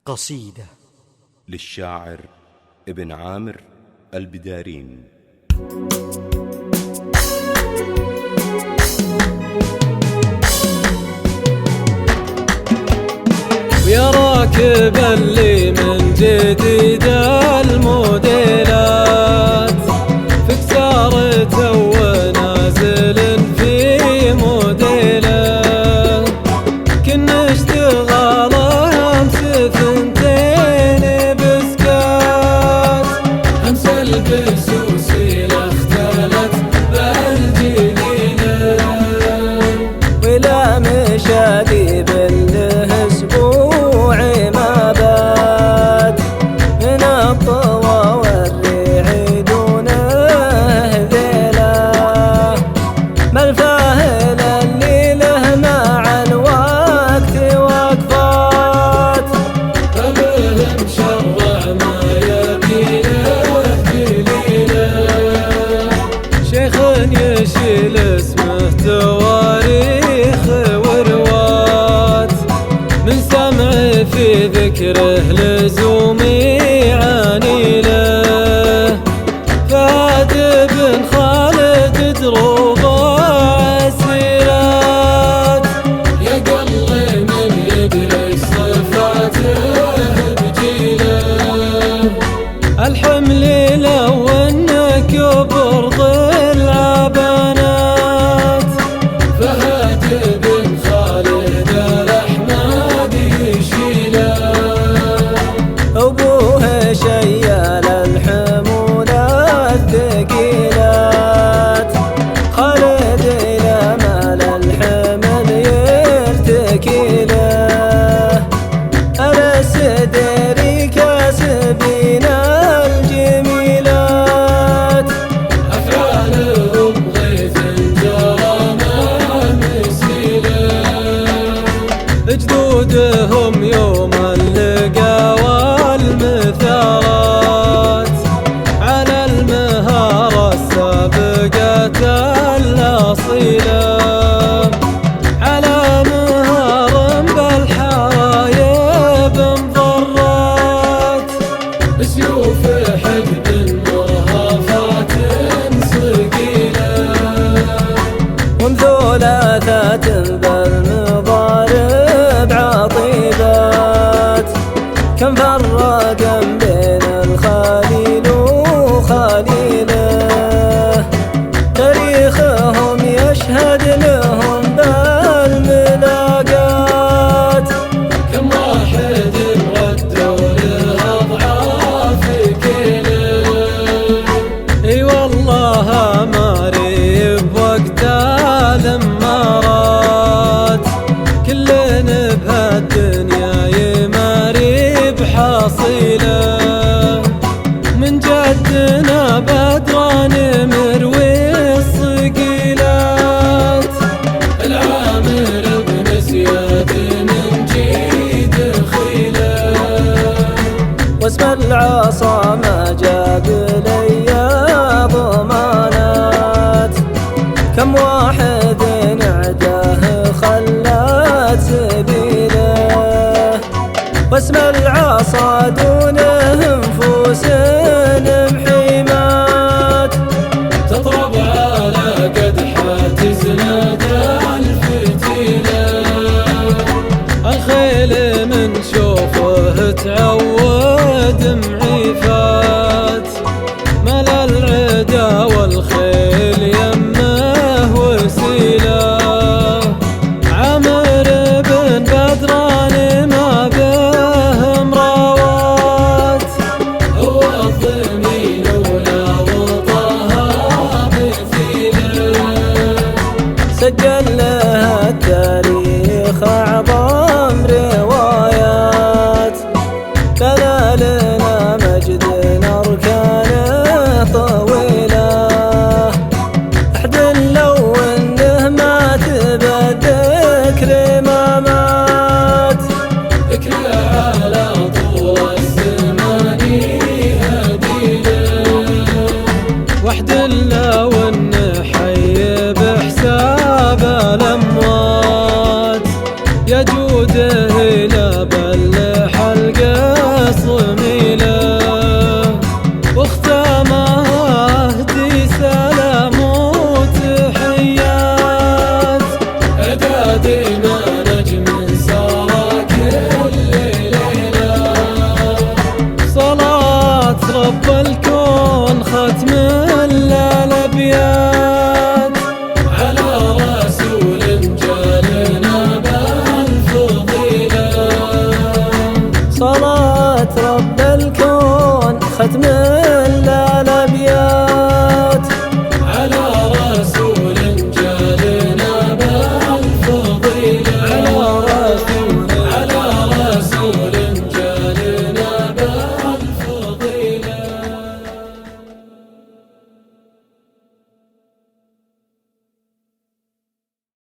قصيدة للشاعر ابن عامر البدارين. يا راكب اللي من جديد الموديلات في كسارته ونازل في موديله، كنا اشتغاله امس ثنتين بسكات، امس البسوسيله اختلت بالجنينه، ولا مشادي بالاسبوع ما بات من الطوى والريع دونه ذيله، ما الفاهل اللي له مع الوقت وقفات، فبهم شرع ما يبيله قليله، شيخ يشيل اسمه تواريخ وروات، من سمع في ذكره لزومي عاني له، فهد بن خالد دروب عسيرات، يا قلبي من يدرس صفاته بجيله، الحمل لو انك برض العبانات، فهد بن خالد الأحمد يشيله، أبوه شيال الحمولة الثقيلات، خالد إلى مال الحمل يرتكي له، السدري كاسبين الجميلات، أفعالهم غيث جرى مسيله، جدودهم يوم اللقا والمثارات، على المهارة السابقة الأصيلة، على مهار بالحرايب مضرات، سيوف حقد مرهفات صقيلة، ومثلثات بالمضارب عطيبات، كم فرق بين الخليل وخليله، تاريخهم يشهد لهم بالملاقات، كم واحد ردوا لأضعاف كيله، اي والله ماري بوقت الامارات، كلنا بهالدنيا يماري بحصيله، من جدنا بدران مروي الصقيلات، العامر بن زياد من جيد خيله، واسم العصا ما جاب لي ضمانات، كم واحد نعداه خلات سبيله، واسم العصا دونه نفوس محيمات، تضرب على قدحات زناد الفتيله، الخيل من شوفه تعود معيفات، ملا العدا والخيل يمه وسيله، عامر بن بدران ما به مراوات، هو الضمين ولا وطها بثيله، سجل له التاريخ أعظم روايات، بنى لنا مجد أركانه طويلة، أحد لو إنه مات بالذكر ما مات، ذكر على